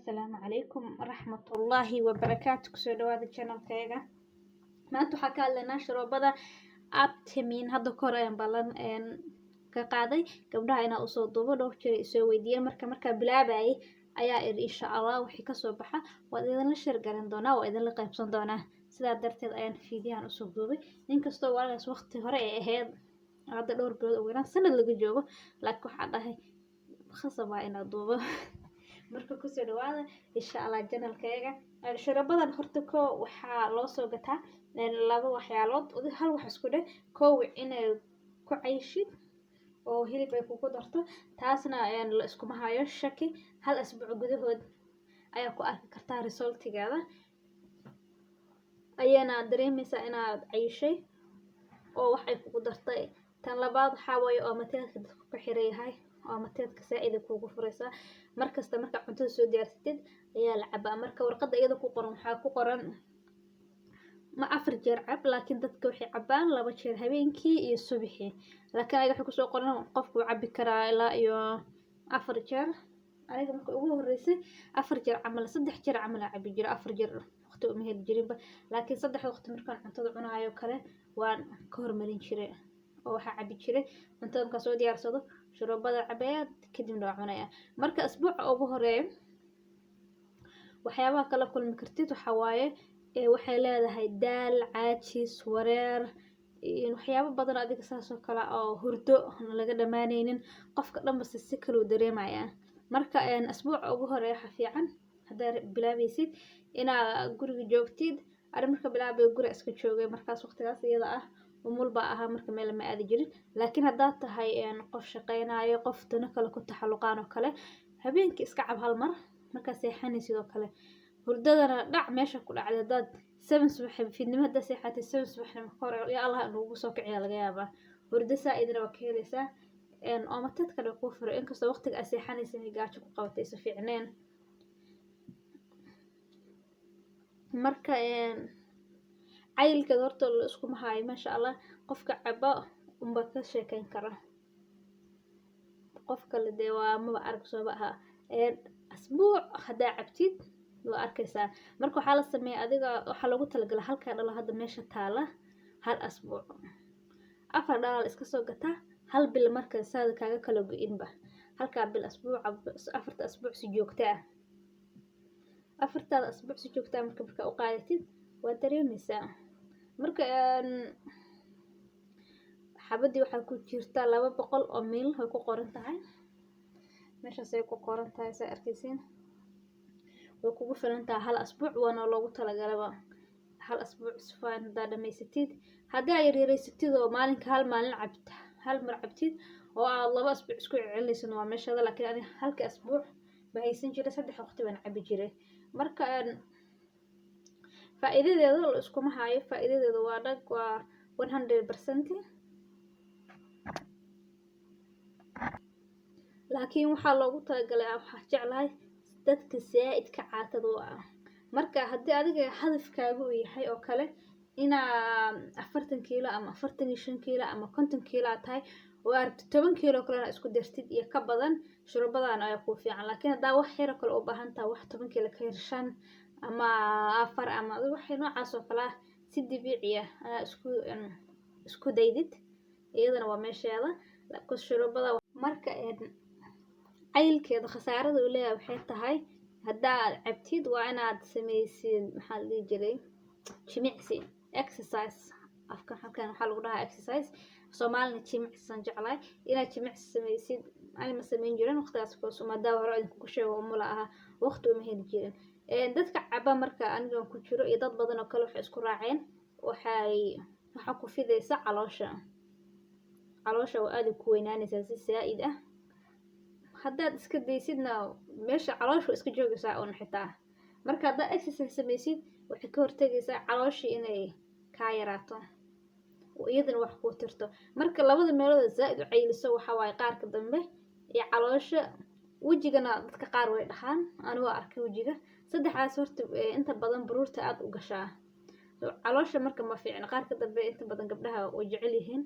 السلام عليكم ورحمة الله وبركاته. كسو دواada channelkayga maanta waxaa ka hadlaynaa sharoobada abtimin hadda kor ayaan balan ka qaaday gabdhaha inaa usoo duubo dhowr jeer isoo weydiiyeen markaa bilaabayay ayaa insha Allah wixii kasoo baxa waad idinla share garan doonaa waa idinla qaybsan doonaa sidaa darteed ayaan fiidiyahan usoo duubay inkastoo waagaas waqti hore ay ahayd hadda dhowr bilood ugu yaraan sanad laga joogo laakiin waxaa dhahay khasab waa inaa duubo marka kusoo dhawaada insha Allah channelkayga sharabadan horta ko waxaa loo soo gataa laba waxyaalood hal wax isku dheh koow inay ku cayshid oo hilib ay kugu darto taasna la isku mahayo shaki hal asbuuc gudahood ayaa ku arki kartaa resultigeeda ayana dareemaysaa inaad cayshay oo wax ay kugu dartay tan labaad waxaa waaye oo mateedka dadku ku xiran yahay oo mateedka saaida kugu furaysa markasta marka cuntada soo diyaarsatid ayaa la cabaa marka warqada iyada ku qoran waxaa ku qoran ma 4 jeer cab laakiin dadka waxay cabaan 2 jeer habeenkii iyo subaxii laakiin ayaga waxa ku soo qoran qofku cabi karaa ilaa iyo 4 jeer aniga marka ugu horeysay 4 jeer camal 3 jeer camal cabi jira 4 jeer waqti uma heli jirinba laakiin 3 waqti markaan cuntada cunaayo kale waan ka hormarin jiray oo waxa cabi jiray cuntada marka soo diyaarsado sharoobada cabayaad kadibna waa cunaya marka asbuuca ugu horeeyo waxyaabaha kala kulmi kartid waxa waaye waxay leedahay daal caajis wareer waxyaabo badan adiga saas oo kala oo hurdo laga dhamaanaynin qofka dhanba si kale u dareemaya marka asbuuca ugu horeeyo waxa fiican hadaa bilaabaysid inaa guriga joogtid ari marka bilaabay guriga iska joogay markaas waqtigaas iyada ah umul baa ahaa marka meel ma aadi jirin laakiin hadaa tahay qof shaqeynaayo qof dana kale ku taxaluqaan oo kale habeenkii iska cab hal mar marka seexanaysid oo kale hurdadana dhac meesha ku dhacday dad 7 subax fiidnimo hadaa seexatay 7 subaxnimo hor ya Allah ugu soo kiciya laga yaabaa hurdo saaidna waa ka helaysaa oo mateed kale ku furo inkastoo waqtiga aad seexanaysid gaajo ku qabatay si fiicneen marka cayilka horta la isku mahayo masha Allah qofka caba umba ka sheekayn kara qofka la deewaa ma arag soo baha asbuuc hadaa cabtid waa arkaysaa marka waxa la sameeyay adiga waxa lagu talagalay halka dhalo hadda meesha taala hal asbuuc afar dhalo iska soo gata hal bil marka saad kaaga kala go'inba halka bil asbuuc afarta asbuuc si joogta ah afarta asbuuc si joogta marka u qaadatid waa dareemaysaa marka xabadii waxa ku jirta 200 oo mil way ku qoran tahay meeshaas ay ku qoran tahay sa arkaysiin way kugu filan tahay hal asbuuc waana loogu talagalay hal asbuuc sifaan hadaa dhamaysatid hadaa yareeysatid oo maalinka hal maalin cabta hal mar cabtid oo aad 2 asbuuc isku celinaysan waa meeshada laakiin ani halka asbuuc ma haysan jiray 3 waqti baan cabi jiray marka faa'iidadeedu la isku mahayo faa'iidadeedu waa dhag waa 100% laakiin waxa loogu talagalay waxa jeclahay dadka saaid ka caatada ah marka hadii adiga hadafkaagu yahay oo kale ina 40 kiilo ama 45 kiilo ama 50 kiilo tahay oo aad 10 kiilo kale isku dartid iyo ka badan shurbadan ayaa ku fiican laakiin hadaa wax yar kale u baahan tahay wax 10 kiilo ka yarshan ama 4 ama wax noocaas oo kale si dabiici ah isku daydid iyadana waa meesheeda laakiin shurbada marka cayilkeeda khasaarada uu leeyahay waxay tahay hadaa cabtid waa inaad sameysid maxaa la jiray jimicsi exercise afka halkan waxa lagu dhahaa exercise Soomaaliya jimicsi san jeclay inaad jimicsi sameysid ani ma sameyn jirin waqtigaas ko sumadaa hore idinku ku sheego umula aha waqti uma heli jirin dadka caba marka aniga ku jiro iyo dad badan oo kale wax isku raaceen waxa ku fidaysa caloosha oo aad ku weynaanaysa si saaid ah haddaad iska daysidna meesha calooshu iska joogaysaa oo xitaa marka hadda exercise sameysid waxay ka hortagaysaa calooshii inay ka yaraato oo iyadana wax ku tirto marka labada meelood zaaid u cayliso waxa waay qaarka dambe iyo caloosha wajigana dadka qaar way dhaxaan anigu arkay wajiga saddexaas horta inta badan baruurta aad u gashaa caloosha marka ma fiicna qaarka dambe inta badan gabdhaha way jecel yihiin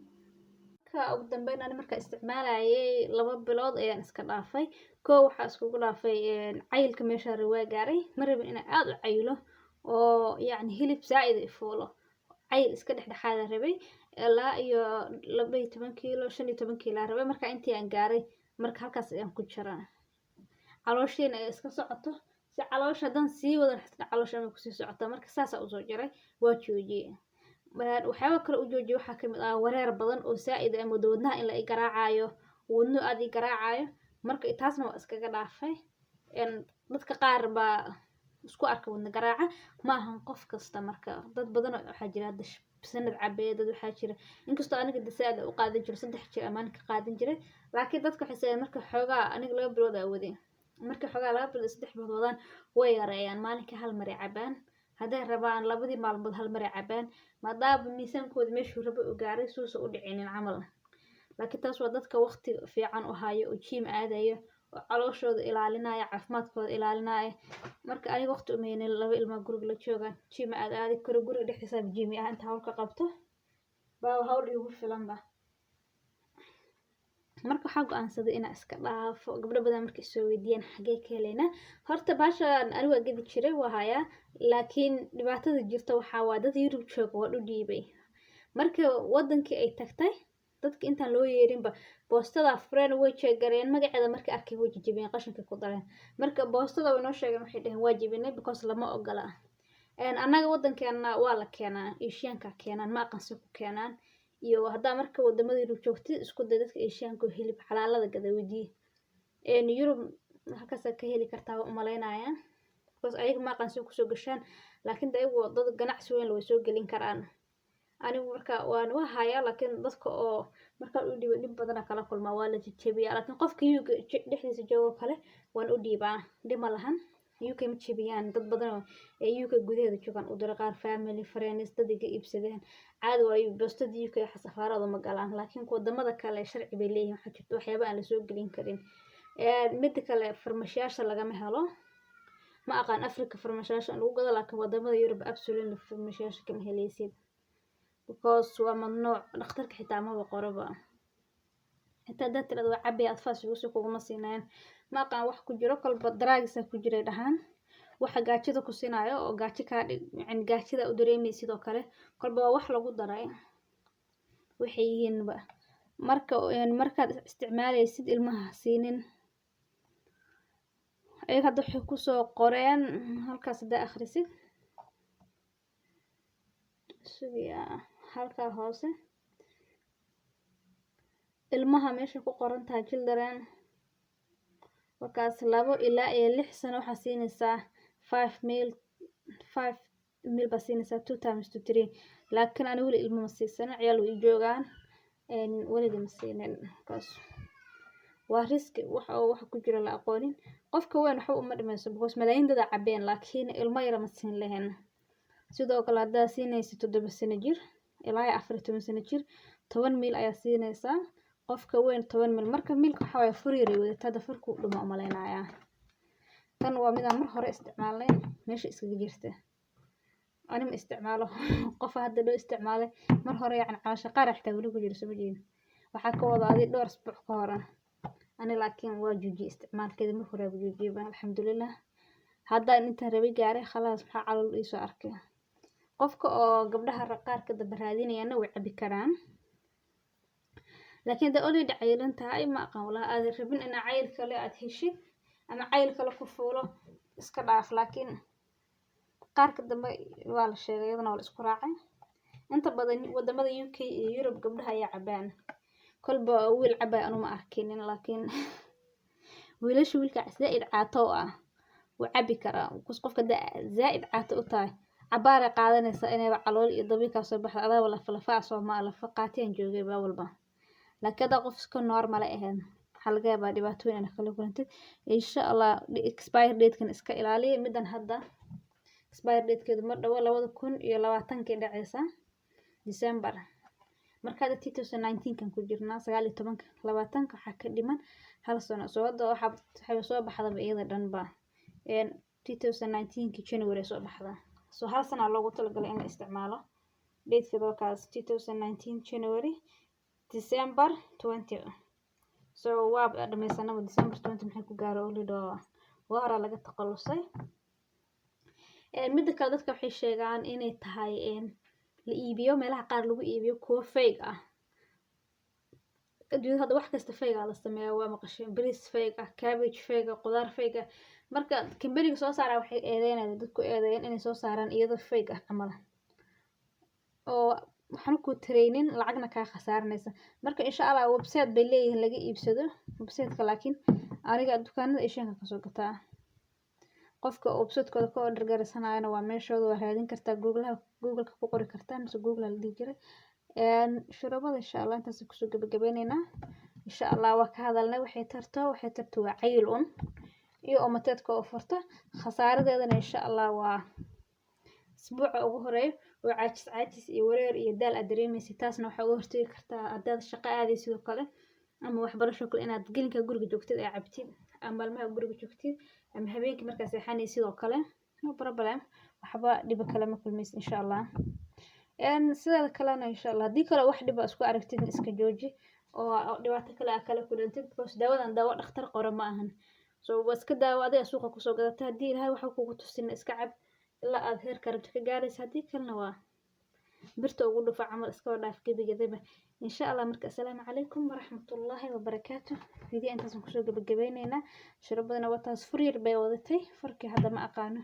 marka ugu dambeyn ani marka isticmaalayay 2 bilood ayaan iska dhaafay koo waxaa iskugu dhaafay cayilka meesha waa gaaray ma rabin inaan aad u cayilo oo yacni hilib zaa'id i fuulo cayil iska dhexdhexaada rabay ilaa iyo 12 kiilo 15 kiilo rabay marka intii aan gaaray marka halkaas ayaan ku jiraa calooshiina ay iska socoto si caloosha haddaan sii wadan xisna caloosha ama kusii socota marka saas aan usoo jiray waa joojiyay waxyaaba kale u joojiyay waxaa ka mid ah wareer badan oo zaa'id ah muddo wadnaha in la i garaacayo wadno aad i garaacayo marka taasna waa iskaga dhaafay dadka qaar baa isku arka wadna garaaca ma ahan qof kasta marka dad badan waxaa jira hadda sanad cabeed dad waxaa jira inkastoo aniga dasaad u qaadan jiro 3 jeer amaan ka qaadan jiray laakiin dadka waxay sameeyaan marka xoogaa aniga 2 bilood awoodeen marka xoogaa 2 bilood 3 bilood wadaan way yareeyaan maalinka hal mar ay cabaan hadday rabaan labadii maalmood hal mar ay cabaan maadaama miisaankooda meeshuu rabo u gaaray suusa u dhicinin camal laakiin taas waa dadka waqti fiican u hayo oo gym aadayo oo calooshooda ilaalinaya caafimaadkooda ilaalinaya marka aniga waqti uma haynin 2 ilmo guriga la joogaan gym aadi karo guriga dhexdiisa gym ah inta hawl ka qabto baa hawl igu filan ba marka waxaan go'aansaday inaan iska dhaafo gabdho badan markay soo weydiiyeen xagee ka heleena horta baashaan anigu waa gedi jiray waa hayaa laakiin dhibaatada jirta waxaa waa dad Yurub jooga waa u dhiibay marka wadankii ay tagtay dadka intaan loo yeerinba boostada fureen way jeegareen magaceeda markay arkay way jijibeen qashinka ku dareen marka boostada way noo sheegeen waxay dhaheen waa jibinay because lama ogola annaga wadankeena waa la keenaa Asianka keenaan ma aqoonsi ku keenaan iyo hadda marka wadamada Yurub joogtay isku day dadka Asianka hilib xalaalada gadawidi Yurub halkaas ka heli kartaa u maleynayaan because ayaga ma aqoonsi ku soo gashaan laakiin ayagu dad ganacsi weyn loo soo gelin karaan anigu marka waan waa hayaa laakiin dadka oo marka u dhibo dib badan kala kulma waa la jijibiyaa laakiin qofka yuga dhexdiisa joogo kale waan u dhiibaa dhima lahan UK ma jibiyaan dad badan oo UK gudaheeda joogan u dira qaar family friends dad iga iibsadeen caadi waa boostada UK safaarada ma galaan laakiin wadamada kale sharci bay leeyihiin waxa jirto waxyaabo aan la soo gelin karin mid kale farmashiyaasha lagama helo ma aqaan Afrika farmashiyaasha lagu gado laakiin wadamada Yurub absolutely farmashiyaasha kama helaysid because waa mamnuuc dhakhtarka xitaa ma qoraba inta dad tirada waa cabi adfaas ugu soo kuma siinayaan ma aqaan wax ku jiro kolba daraagisa ku jiray dhahan waxa gaajida ku siinayo oo gaaji ka yani gaajida u dareemay sidoo kale kolba wax lagu daray waxay yihiin markaad isticmaalaysid ilmaha siinin ay hadda waxay ku soo qoreen halkaas hada akhrisid sugiya halka hoose ilmaha meesha ku qoran tahay children wakaas 2 ilaa 6 sano waxa siinaysaa 5 meal ba siinaysaa 2 times to 3 laakiin ani wali ilmo ma siisan ciyaal way joogaan waliga ma siinin kaas waa risk wax ku jira la aqoonin qofka weyn waxa uu ma dhimayso because malaayiin dad cabeen laakiin ilmo yar ma siin lahayn sidoo kale hadaa siinaysa 7 sano jir ilaa 14 sano jir 10 mil ayaa siinaysaa qofka weyn 10 mil marka milka waxa way furiiri wadada furku dhuma umaleynaya tan waa mid aan mar hore isticmaalay meesha iskaga jirta ani ma isticmaalo qof hadda loo isticmaalay mar hore yacni caasha qaraxta wali ku jiro sameeyeen waxa ka wada adi dhowr isbuuc ka hor ani laakiin waa jooji isticmaalkeeda mar hore joojiyay alxamdulillah hadda inta rabi gaaray khalaas waxa calool ii soo arkay qofka oo gabdhaha qaarka dabaraadinayna way cabi karaan laakiin da oli dhacaylan tahay ma aqaan wala aad rabin in cayl kale aad heshid ama cayl kale ku fuulo iska dhaaf laakiin qaarka dambe waa la sheegay iyadana wala isku raacay inta badan wadamada UK iyo Europe gabdhaha ay cabaan kolba wiil cabay anu ma arkin laakiin wiilasha wiilka zaid caato ah wuu cabi karaa qofka zaid caato u tahay cabaar qaadanaysa inay calool iyo dabiika soo baxdo adaa wala falafaa Soomaali faqaateen joogay baa walba laakiin qof iska normal ahayn halka baa dhibaatooyin kala kulantay insha Allah expire date kan iska ilaaliyo midan hadda expire date keedu mar dhaw 2020 dhacaysa December marka 2019 kan ku jirnaa 19 20 waxa ka dhiman hal sano soo wada waxa soo baxda iyada dhanba 2019 January soo baxda soo hal sano loogu talagalay in la isticmaalo date-keedu kaas 2019 January December 20. So waa dhamaysanaba December 20 maxay ku gaaro olido waa hore laga taqalusay. Midda kale dadka waxay sheegaan inay tahay la iibiyo meelaha qaar lagu iibiyo kuwa fake ah. Adduunka hadda wax kasta fake ah la sameeyo waa maqashay bariis fake ah, cabbage fake ah, qudaar fake ah. Marka kambaniga soo saaray waxay eedeynayaan dadku eedeeyeen inay soo saaraan iyadoo fake ah camal. oo waxaan ku training lacagna ka khasaaranaysa. Marka insha Allah website bay leeyihiin laga iibsado website-ka laakiin aniga dukaanada Asian ka soo gataa. Qofka website-kooda ka order garaysanayna waa meeshooda waa raadin kartaa Google-ka ku qori kartaa mise Google la dhigi jiray. Shurabada insha Allah intaas ku soo gabagabeynayna. Insha Allah waa ka hadalnay waxay tarto waa cayil iyo omateedka oo furta khasaaradeedana insha Allah waa isbuuca ugu horeeyo oo caajis iyo wareer iyo daal aad dareemaysid taasna waxa ugu hortagi kartaa hadaad shaqo aadi sidoo kale ama waxbarasho kale inaad gelinka guriga joogtid ay cabtid ama maalmaha guriga joogtid ama habeenkii markaas seexanay sidoo kale no problem waxba dhib kale ma kulmaysid insha Allah sidoo kalena insha Allah hadii kale wax dhib isku aragtid iska jooji oo dhibaato kale kulantid because daawadan daawo dhakhtar qoro ma ahan so iska daawo adiga suuqa ku soo gadatay hadii Ilaahay waxa kugu tusin iska cab ilaa aad heer karabto ka gaaraysa hadii kalena waa birta ugu dhufa camal iska dhaaf gabigeedaba insha Allah marka assalaamu calaykum waraxmatullaahi wabarakaatuh video intaas ku soo gabagabeynayna shirabadana wataas furiir bay wadatay farkii hadda ma aqaano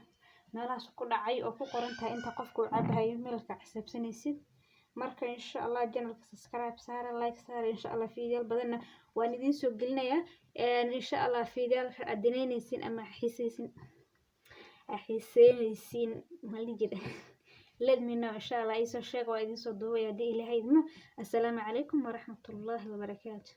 meelahaas ku dhacay oo ku qoran tahay inta qofku uu cabayo meelka xisaabsanaysid marka insha Allah channelka subscribe saara like saara insha Allah video badanna waan idin soo gelinayaa insha Allah video adinaysin ama xiiseynaysin malijida let me know insha Allah iso sheeg waa idin soo duubay hadii Ilaahay idmo assalaamu calaykum waraxmatullaahi wabarakaatuh